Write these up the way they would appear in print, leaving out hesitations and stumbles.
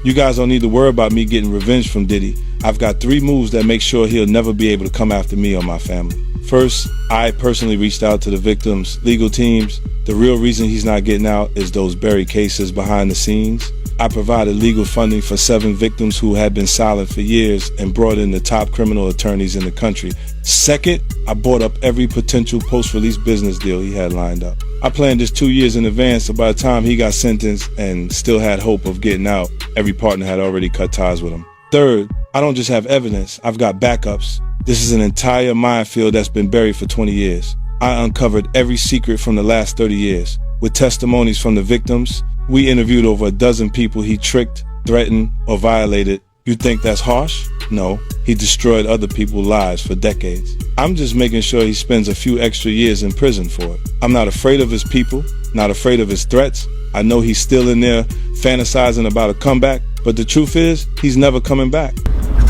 You guys don't need to worry about me getting revenge from Diddy. I've got 3 moves that make sure he'll never be able to come after me or my family. First, I personally reached out to the victims' legal teams. The real reason he's not getting out is those buried cases behind the scenes. I provided legal funding for 7 victims who had been silent for years and brought in the top criminal attorneys in the country. Second, I bought up every potential post-release business deal he had lined up. I planned this 2 years in advance, so by the time he got sentenced and still had hope of getting out, every partner had already cut ties with him. Third, I don't just have evidence, I've got backups. This is an entire minefield that's been buried for 20 years. I uncovered every secret from the last 30 years. With testimonies from the victims, we interviewed over a dozen people he tricked, threatened, or violated. You think that's harsh? No, he destroyed other people's lives for decades. I'm just making sure he spends a few extra years in prison for it. I'm not afraid of his people, not afraid of his threats. I know he's still in there fantasizing about a comeback, but the truth is, he's never coming back.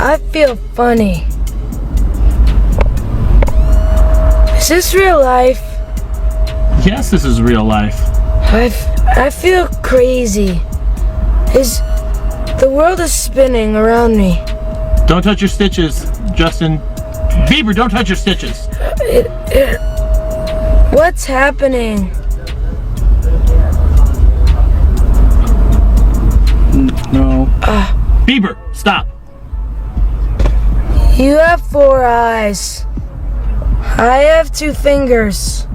I feel funny. Is this real life? Yes, this is real life. I feel crazy. The world is spinning around me. Don't touch your stitches, Justin Bieber, don't touch your stitches. What's happening? No. Bieber, stop. You have 4 eyes. I have 2 fingers.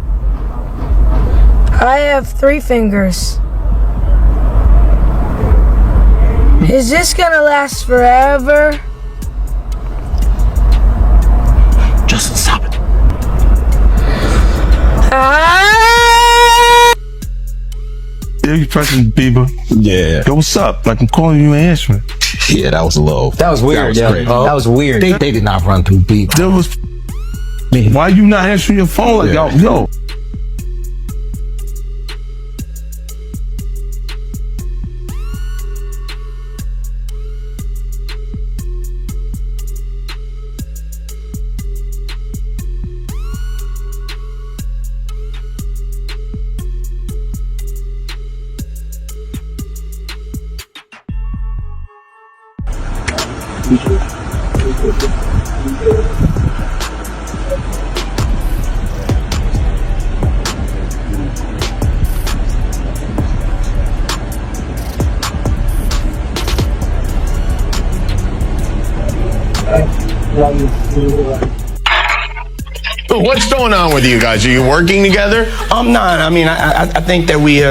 I have 3 fingers. Is this gonna last forever? Justin, stop it. Yeah, you pressing Bieber? Yeah. Yo, what's up? Like, I'm calling you, ain't answering. Yeah, that was low. That was weird, That was crazy. That was weird. They did not run through Bieber. There was... Why you not answering your phone? Like, yo. What's going on with you guys? Are you working together? I'm not. I mean, I think that we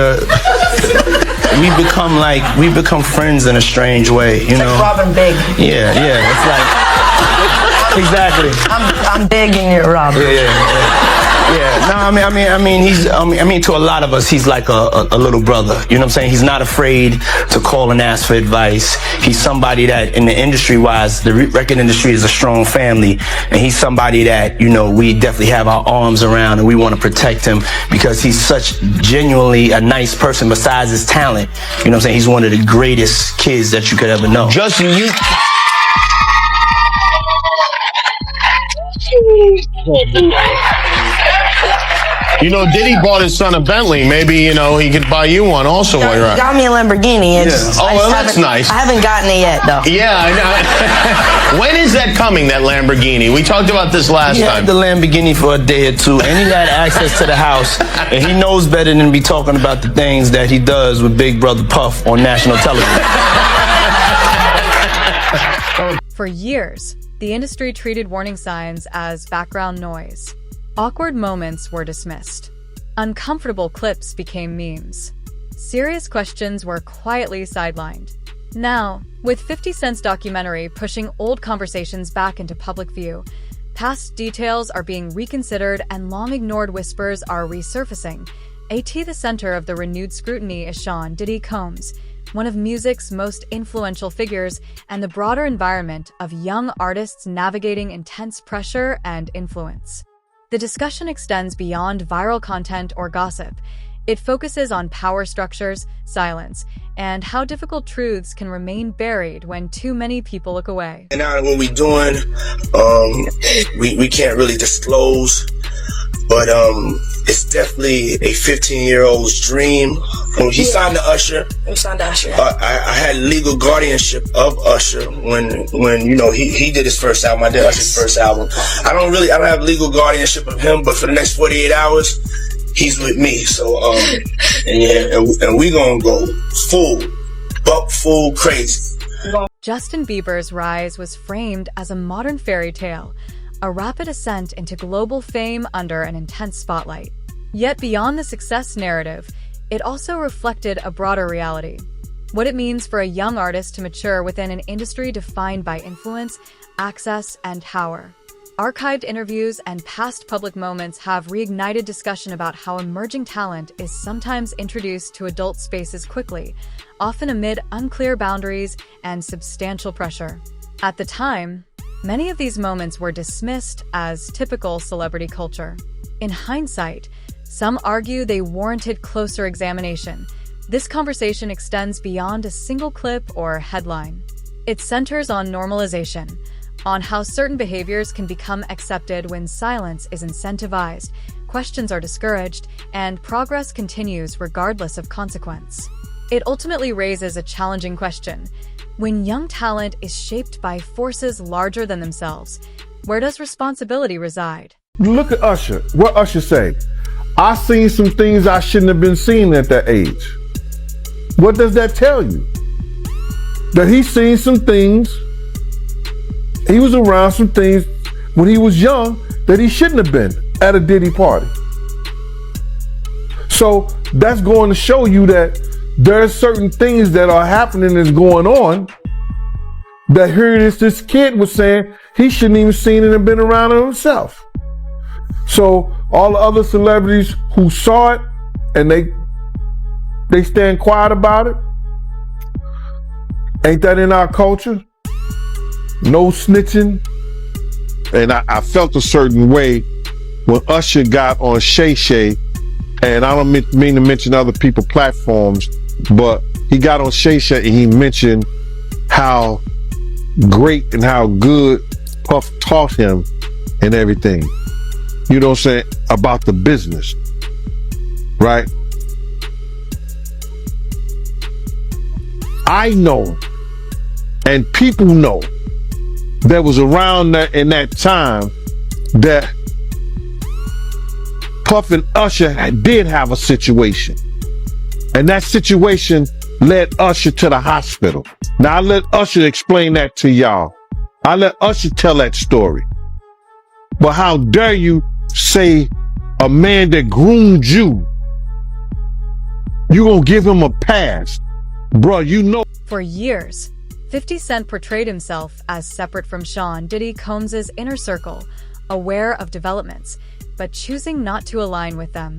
become friends in a strange way, you know. Like Robin Big. Yeah. It's like exactly. I'm big and you're Robin. Yeah. No, I mean, to a lot of us, he's like a little brother. You know what I'm saying? He's not afraid to call and ask for advice. He's somebody that, in the industry-wise, the record industry is a strong family, and he's somebody that, you know, we definitely have our arms around, and we want to protect him because he's such genuinely a nice person. Besides his talent, you know what I'm saying? He's one of the greatest kids that you could ever know. Justin, you know, Diddy bought his son a Bentley. Maybe, you know, he could buy you one also while you're out. Got me a Lamborghini. Oh, well, that's nice. I haven't gotten it yet, though. Yeah, I know. When is that coming, that Lamborghini? We talked about this last He time. had the Lamborghini for a day or two, and he had access to the house, and he knows better than to be talking about the things that he does with Big Brother Puff on national television. For years, the industry treated warning signs as background noise. Awkward moments were dismissed. Uncomfortable clips became memes. Serious questions were quietly sidelined. Now, with 50 Cent's documentary pushing old conversations back into public view, past details are being reconsidered and long-ignored whispers are resurfacing. The center of the renewed scrutiny is Sean Diddy Combs, one of music's most influential figures, and the broader environment of young artists navigating intense pressure and influence. The discussion extends beyond viral content or gossip. It focuses on power structures, silence, and how difficult truths can remain buried when too many people look away. And now when we doing, we can't really disclose but it's definitely a 15-year-old's dream. When he signed to Usher, I had legal guardianship of Usher when you know he did his first album. I did Usher's first album. I don't have legal guardianship of him, but for the next 48 hours, he's with me. So and we gonna go full crazy. Justin Bieber's rise was framed as a modern fairy tale, a rapid ascent into global fame under an intense spotlight. Yet beyond the success narrative, it also reflected a broader reality. What it means for a young artist to mature within an industry defined by influence, access, and power. Archived interviews and past public moments have reignited discussion about how emerging talent is sometimes introduced to adult spaces quickly, often amid unclear boundaries and substantial pressure. At the time, many of these moments were dismissed as typical celebrity culture. In hindsight, some argue they warranted closer examination. This conversation extends beyond a single clip or headline. It centers on normalization, on how certain behaviors can become accepted when silence is incentivized, questions are discouraged, and progress continues regardless of consequence. It ultimately raises a challenging question. When young talent is shaped by forces larger than themselves, where does responsibility reside? Look at Usher. What Usher say? I seen some things I shouldn't have been seeing at that age. What does that tell you? That he's seen some things, he was around some things when he was young that he shouldn't have been at a Diddy party. So that's going to show you that there's certain things that are happening that's going on that here this kid was saying he shouldn't even seen it and been around it himself. So all the other celebrities who saw it and they stand quiet about it, ain't that in our culture? No snitching. And I felt a certain way when Usher got on Shay Shay, and I don't mean to mention other people's platforms, but he got on Shay Shay and he mentioned how great and how good Puff taught him and everything. You know what I'm saying? About the business. Right? I know, and people know, that was around that in that time that Puff and Usher did have a situation. And that situation led Usher to the hospital. Now I let Usher explain that to y'all. I let Usher tell that story. But how dare you say a man that groomed you gonna give him a pass? Bruh, you know. For years, 50 Cent portrayed himself as separate from Sean Diddy Combs' inner circle, aware of developments, but choosing not to align with them.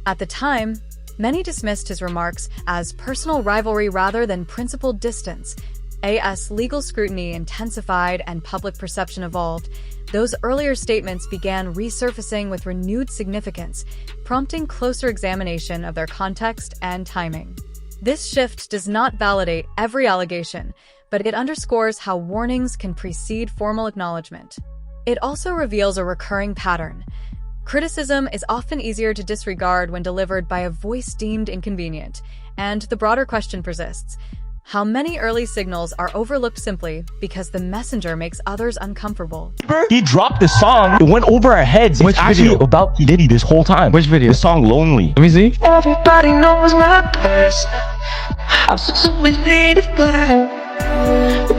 At the time, many dismissed his remarks as personal rivalry rather than principled distance. As legal scrutiny intensified and public perception evolved, those earlier statements began resurfacing with renewed significance, prompting closer examination of their context and timing. This shift does not validate every allegation, but it underscores how warnings can precede formal acknowledgement. It also reveals a recurring pattern. Criticism is often easier to disregard when delivered by a voice deemed inconvenient, and the broader question persists. How many early signals are overlooked simply because the messenger makes others uncomfortable? He dropped the song, it went over our heads. It's actually about Diddy this whole time. Which video? The song Lonely. Let me see. Everybody knows my past. I'm so related, but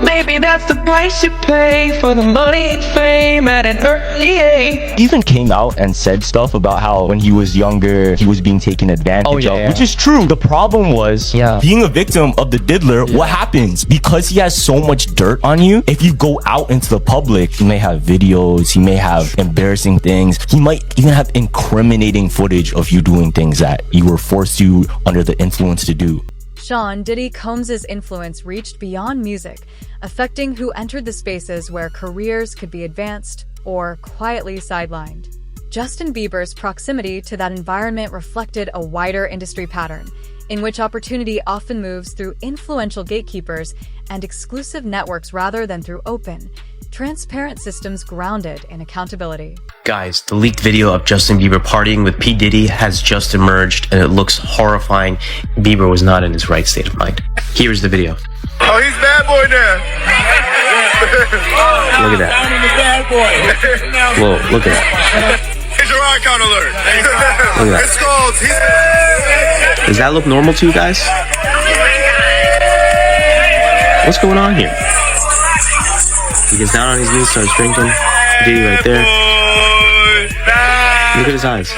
maybe that's the price you pay for the money and fame at an early age. He even came out and said stuff about how when he was younger, he was being taken advantage of, which is true. The problem was being a victim of the diddler. What happens? Because he has so much dirt on you, if you go out into the public, he may have videos, he may have embarrassing things, he might even have incriminating footage of you doing things that you were forced to under the influence to do. Sean Diddy Combs' influence reached beyond music, affecting who entered the spaces where careers could be advanced or quietly sidelined. Justin Bieber's proximity to that environment reflected a wider industry pattern. in which opportunity often moves through influential gatekeepers and exclusive networks rather than through open, transparent systems grounded in accountability. Guys, the leaked video of Justin Bieber partying with P. Diddy has just emerged and it looks horrifying. Bieber was not in his right state of mind. Here's the video. Oh, he's bad boy now. Look at that. Whoa, look at that. It's your icon alert. Look at that. It's called. Does that look normal to you guys? What's going on here? He gets down on his knees, starts drinking. Diddy right there. Look at his eyes.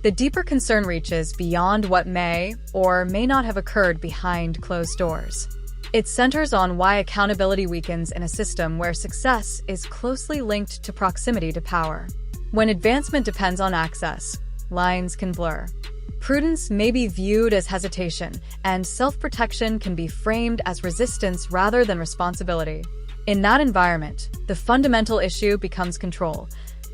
The deeper concern reaches beyond what may or may not have occurred behind closed doors. It centers on why accountability weakens in a system where success is closely linked to proximity to power. When advancement depends on access, lines can blur. Prudence may be viewed as hesitation, and self-protection can be framed as resistance rather than responsibility. In that environment, the fundamental issue becomes control.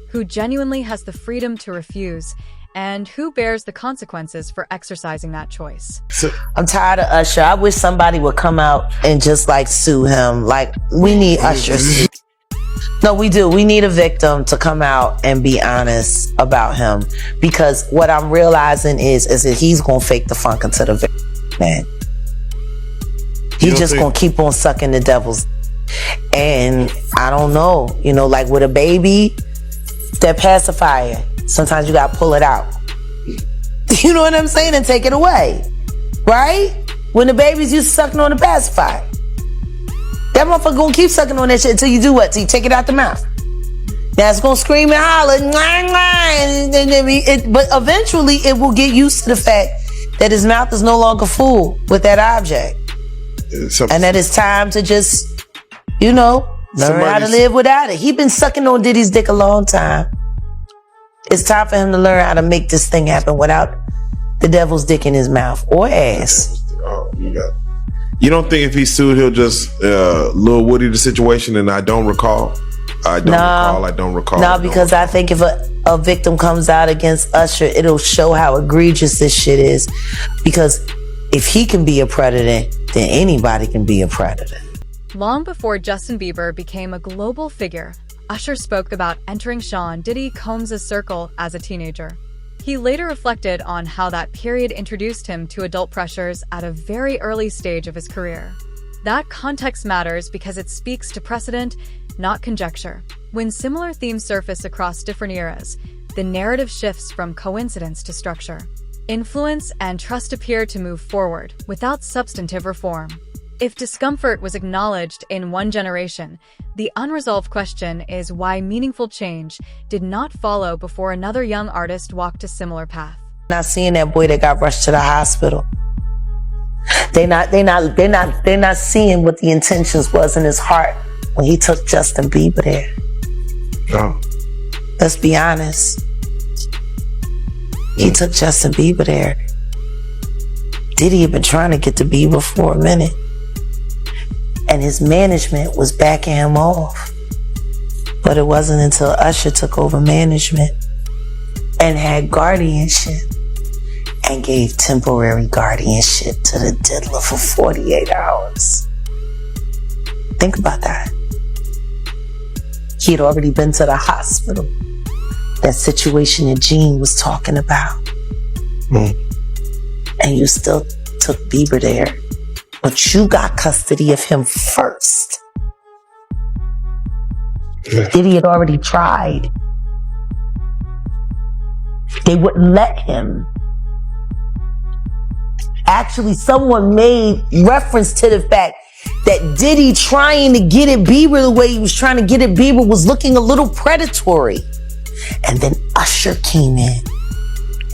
Who genuinely has the freedom to refuse, and who bears the consequences for exercising that choice? I'm tired of Usher. I wish somebody would come out and just like sue him. Like, we need Usher. No, we do. We need a victim to come out and be honest about him. Because what I'm realizing is that he's going to fake the funk into the victim, man. He's just going to keep on sucking the devil's. And I don't know, you know, like with a baby, that pacifier, sometimes you got to pull it out. You know what I'm saying? And take it away. Right? When the babies used to sucking on the pacifier. That motherfucker gonna keep sucking on that shit until you do what? Till you take it out the mouth. Now it's gonna scream and holler, but eventually it will get used to the fact that his mouth is no longer full with that object. And that it's time to just, you know, learn how to live without it. He been sucking on Diddy's dick a long time. It's time for him to learn how to make this thing happen without the devil's dick in his mouth or ass. Oh, you don't think if he sued, he'll just Lil Woody the situation? And I don't recall. I don't recall. No, because I think if a victim comes out against Usher, it'll show how egregious this shit is. Because if he can be a predator, then anybody can be a predator. Long before Justin Bieber became a global figure, Usher spoke about entering Sean Diddy Combs' circle as a teenager. He later reflected on how that period introduced him to adult pressures at a very early stage of his career. That context matters because it speaks to precedent, not conjecture. When similar themes surface across different eras, the narrative shifts from coincidence to structure. Influence and trust appear to move forward without substantive reform. If discomfort was acknowledged in one generation, the unresolved question is why meaningful change did not follow before another young artist walked a similar path. Not seeing that boy that got rushed to the hospital. They're not seeing what the intentions was in his heart when he took Justin Bieber there. No. Let's be honest. He took Justin Bieber there. Diddy had been trying to get to Bieber for a minute. And his management was backing him off. But it wasn't until Usher took over management and had guardianship and gave temporary guardianship to the diddler for 48 hours. Think about that. He had already been to the hospital. That situation that Gene was talking about. And you still took Bieber there. But you got custody of him first. Diddy had already tried. They wouldn't let him. Actually, someone made reference to the fact that Diddy trying to get at Bieber the way he was trying to get at Bieber was looking a little predatory. And then Usher came in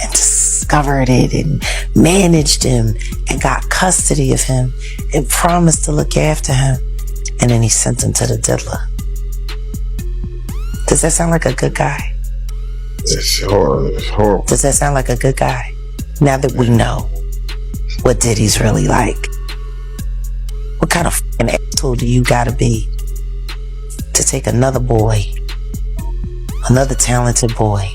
and discovered it and managed him and got custody of him and promised to look after him. And then he sent him to the diddler. Does that sound like a good guy? It's horrible. Does that sound like a good guy? Now that we know what Diddy's really like. What kind of fucking asshole do you gotta be to take another boy, another talented boy,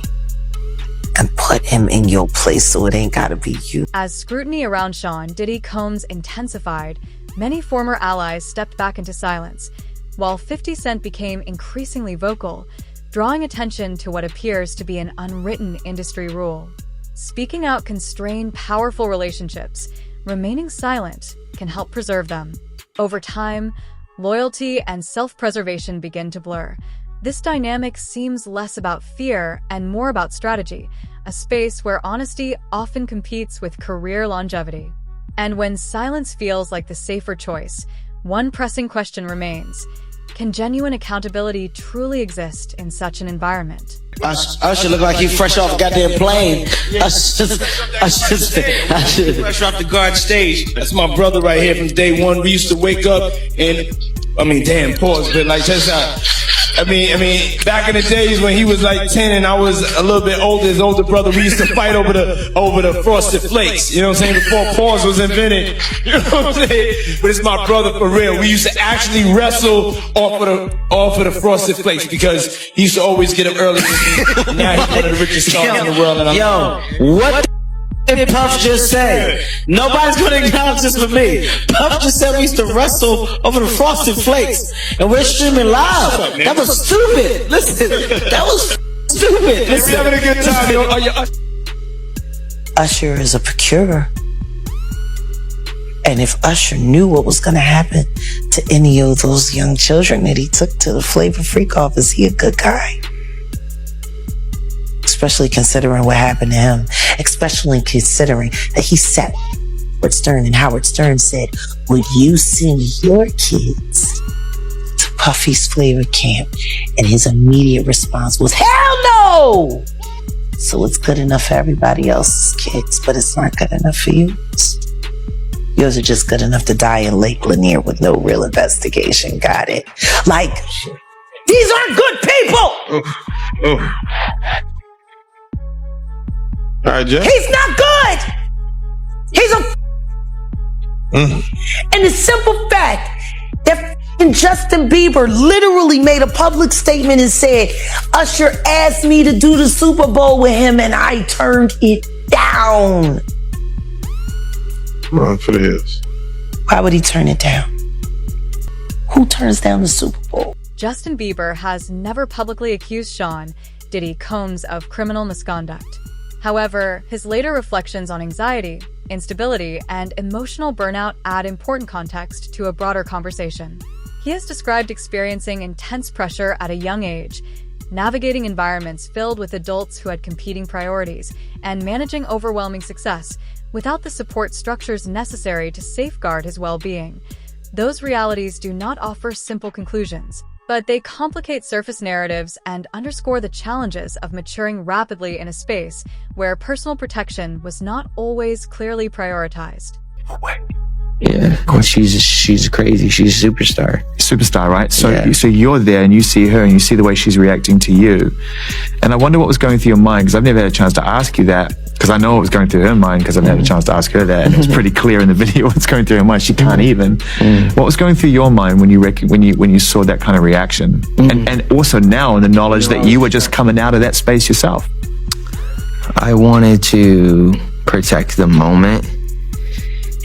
and put him in your place so it ain't gotta be you. As scrutiny around Sean Diddy Combs intensified, many former allies stepped back into silence, while 50 Cent became increasingly vocal, drawing attention to what appears to be an unwritten industry rule. Speaking out can strain powerful relationships. Remaining silent can help preserve them. Over time, loyalty and self-preservation begin to blur. This dynamic seems less about fear and more about strategy, a space where honesty often competes with career longevity. And when silence feels like the safer choice, one pressing question remains: can genuine accountability truly exist in such an environment? Usher look like he fresh off a goddamn plane. Usher fresh off the guard stage. That's my brother right here from day one. We used to wake up and, pause, but like just back in the days when he was like 10 and I was a little bit older, his older brother, we used to fight over the Frosted Flakes. You know what I'm saying? Before pause was invented. You know what I'm saying? But it's my brother for real. We used to actually wrestle off of the Frosted Flakes because he used to always get up early. Now he's one of the richest stars in the world. And what did Puff just say? Nobody's gonna acknowledge this for me. Puff just said we used to wrestle over the Frosted Flakes, and we're streaming live. That was stupid. Listen, that was stupid. Listen, having a good time. Usher is a procurer. And if Usher knew what was gonna happen to any of those young children that he took to the Flavor Freak off, is he a good guy? Especially considering what happened to him. Especially considering that he sat with Howard Stern, and Howard Stern said, would you send your kids to Puffy's Flavor Camp? And his immediate response was, hell no! So it's good enough for everybody else's kids, but it's not good enough for you. Yours are just good enough to die in Lake Lanier with no real investigation. Got it? Like, these aren't good people! All right, Jeff. He's not good! He's a... And the simple fact that Justin Bieber literally made a public statement and said, Usher asked me to do the Super Bowl with him and I turned it down. Run for the hills. Why would he turn it down? Who turns down the Super Bowl? Justin Bieber has never publicly accused Sean Diddy Combs of criminal misconduct. However, his later reflections on anxiety, instability, and emotional burnout add important context to a broader conversation. He has described experiencing intense pressure at a young age, navigating environments filled with adults who had competing priorities, and managing overwhelming success without the support structures necessary to safeguard his well-being. Those realities do not offer simple conclusions, but they complicate surface narratives and underscore the challenges of maturing rapidly in a space where personal protection was not always clearly prioritized. Yeah, she's crazy. She's a superstar. Superstar, right? So, yeah. So you're there and you see her and you see the way she's reacting to you. And I wonder what was going through your mind, because I've never had a chance to ask you that, because I know what was going through her mind, because I've never had a chance to ask her that. And it's pretty clear in the video what's going through her mind. She can't even. What was going through your mind when you saw that kind of reaction? And also now in the knowledge that you were just coming out of that space yourself. I wanted to protect the moment.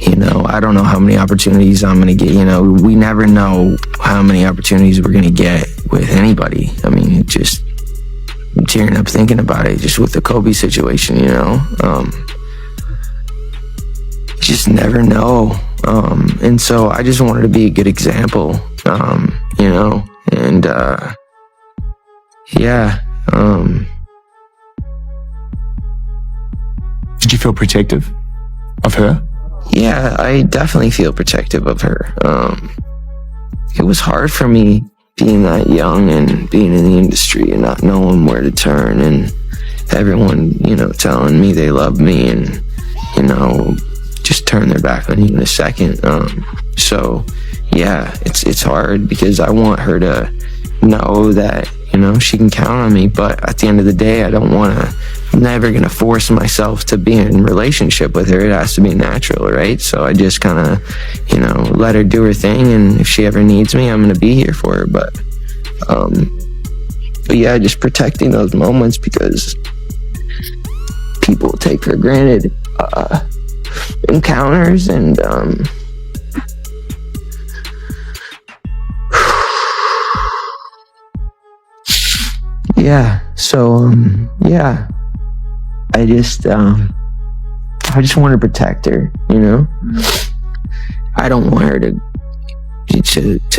You know, I don't know how many opportunities I'm going to get. You know, we never know how many opportunities we're going to get with anybody. I mean, just I'm tearing up thinking about it, just with the Kobe situation, you know. Just never know. And so I just wanted to be a good example, you know, and yeah. Did you feel protective of her? Yeah, I definitely feel protective of her. It was hard for me being that young and being in the industry and not knowing where to turn, and everyone, you know, telling me they love me and, you know, just turn their back on you in a second. So yeah, it's hard because I want her to know that, you know, she can count on me, but at the end of the day, I'm never going to force myself to be in a relationship with her. It has to be natural, right? So I just kind of, you know, let her do her thing, and if she ever needs me, I'm going to be here for her. But yeah, just protecting those moments, because people take for granted encounters, and yeah, so yeah, I just want to protect her, you know. I don't want her to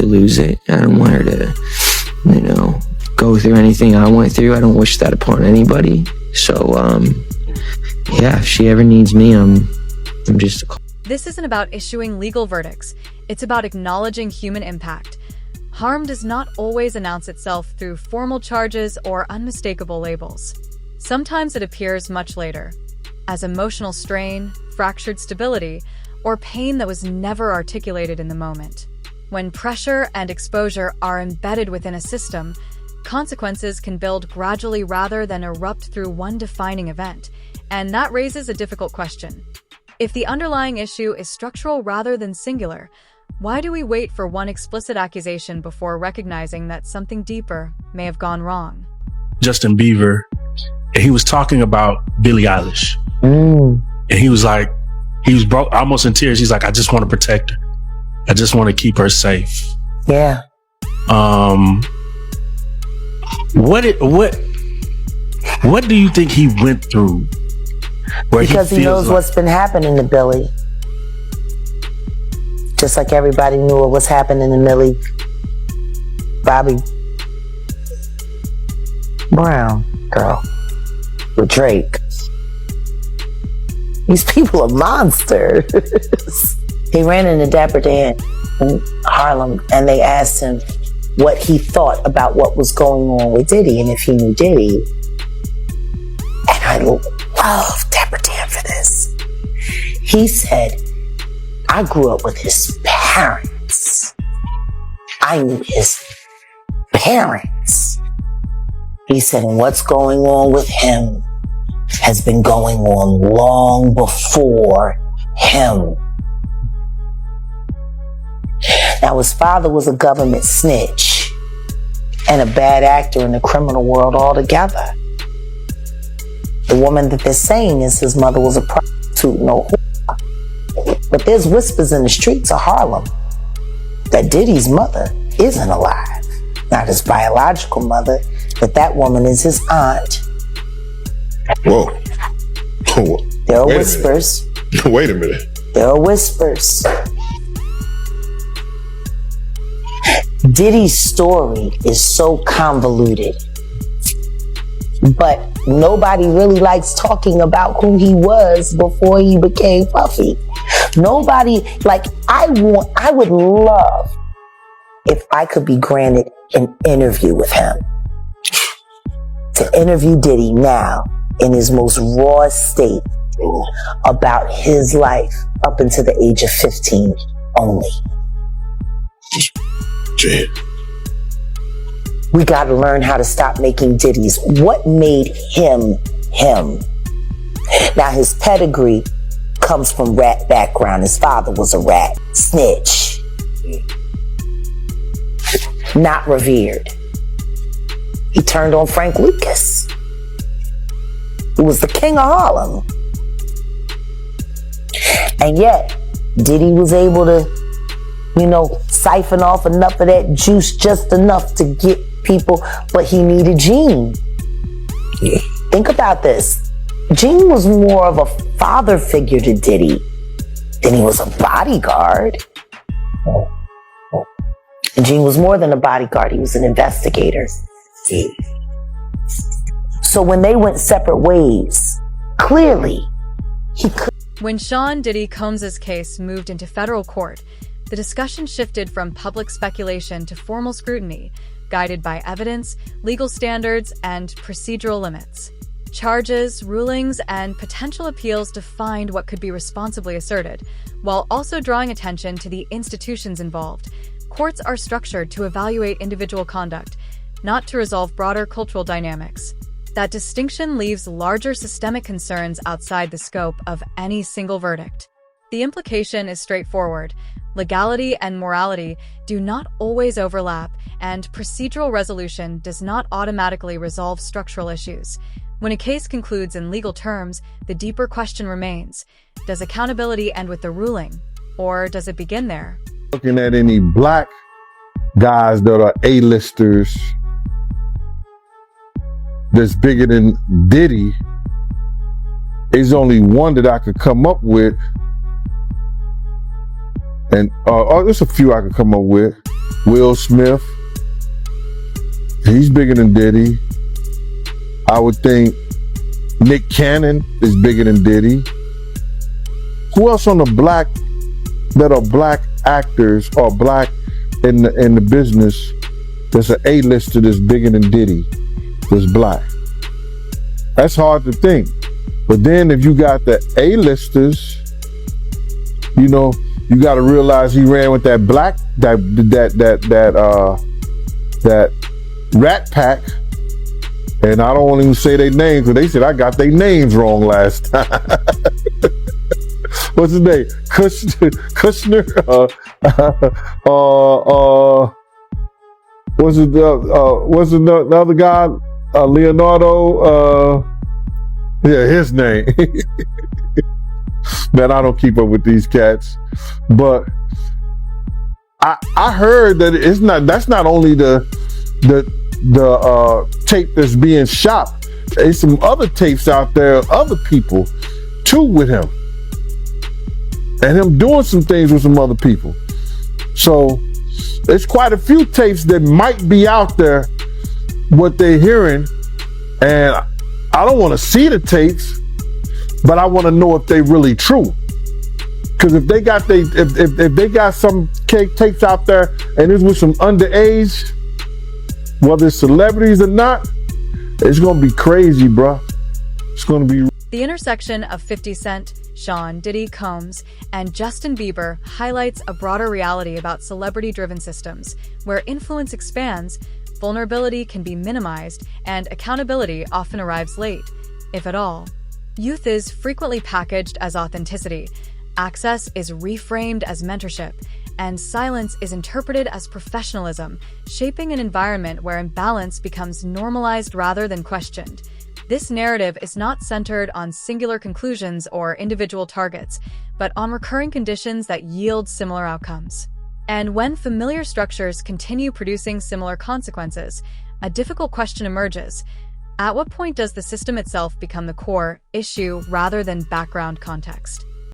lose it. I don't want her to, you know, go through anything I went through. I don't wish that upon anybody. So yeah, if she ever needs me, I'm just a... This isn't about issuing legal verdicts. It's about acknowledging human impact. Harm does not always announce itself through formal charges or unmistakable labels. Sometimes it appears much later, as emotional strain, fractured stability, or pain that was never articulated in the moment. When pressure and exposure are embedded within a system, consequences can build gradually rather than erupt through one defining event, and that raises a difficult question. If the underlying issue is structural rather than singular, why do we wait for one explicit accusation before recognizing that something deeper may have gone wrong? Justin Bieber, and he was talking about Billie Eilish. And he was like, he was broke, almost in tears. He's like, I just want to protect her. I just want to keep her safe. Yeah. What do you think he went through? Because he knows what's been happening to Billie. Just like everybody knew what was happening to Millie Bobby Brown girl with Drake. These people are monsters. He ran into Dapper Dan in Harlem, and they asked him what he thought about what was going on with Diddy and if he knew Diddy. And I love Dapper Dan for this. He said, I grew up with his parents. I knew his parents. He said, and what's going on with him has been going on long before him. Now, his father was a government snitch and a bad actor in the criminal world altogether. The woman that they're saying is his mother was a prostitute, no whore. But there's whispers in the streets of Harlem that Diddy's mother isn't alive. Not his biological mother, but that woman is his aunt. Whoa. There are whispers. Wait a minute. There are whispers. Diddy's story is so convoluted, but nobody really likes talking about who he was before he became Puffy. Nobody, like, I would love if I could be granted an interview with him. To interview Diddy now in his most raw state about his life up until the age of 15 only. We got to learn how to stop making Diddy's. What made him him? Now, his pedigree comes from rat background. His father was a rat, snitch, not revered. He turned on Frank Lucas, who was the king of Harlem. And yet, Diddy was able to, siphon off enough of that juice, just enough to get people, but he needed Gene. Think about this. Gene was more of a father figure to Diddy than he was a bodyguard. And Gene was more than a bodyguard, he was an investigator. So when they went separate ways, clearly he could. When Sean Diddy Combs' case moved into federal court, the discussion shifted from public speculation to formal scrutiny, guided by evidence, legal standards, and procedural limits. Charges, rulings, and potential appeals defined what could be responsibly asserted, while also drawing attention to the institutions involved. Courts are structured to evaluate individual conduct, not to resolve broader cultural dynamics. That distinction leaves larger systemic concerns outside the scope of any single verdict. The implication is straightforward. Legality and morality do not always overlap, and procedural resolution does not automatically resolve structural issues. When a case concludes in legal terms, the deeper question remains: does accountability end with the ruling, or does it begin there? Looking at any black guys that are A-listers that's bigger than Diddy, there's only one that I could come up with. And there's a few I could come up with. Will Smith, he's bigger than Diddy. I would think Nick Cannon is bigger than Diddy. Who else on the black that are black actors or black in the business that's an A-lister that's bigger than Diddy, that's black? That's hard to think. But then if you got the A-listers, you know, you got to realize he ran with that Rat Pack, and I don't want to even say their names because they said I got their names wrong last time. What's his name? Kushner. What's the other guy? Leonardo. Yeah, his name. Man, I don't keep up with these cats, but I heard that that's not only the tape that's being shot. There's some other tapes out there of other people too with him, and him doing some things with some other people. So there's quite a few tapes that might be out there, what they're hearing, and I don't want to see the tapes, but I want to know if they really true. Because if they got some tapes out there and it's with some underage, whether it's celebrities or not, it's gonna be crazy, bro. It's gonna be. The intersection of 50 Cent, Sean Diddy Combs, and Justin Bieber highlights a broader reality about celebrity-driven systems, where influence expands, vulnerability can be minimized, and accountability often arrives late, if at all. Youth is frequently packaged as authenticity, access is reframed as mentorship, and silence is interpreted as professionalism, shaping an environment where imbalance becomes normalized rather than questioned. This narrative is not centered on singular conclusions or individual targets, but on recurring conditions that yield similar outcomes. And when familiar structures continue producing similar consequences, a difficult question emerges. At what point does the system itself become the core issue rather than background context?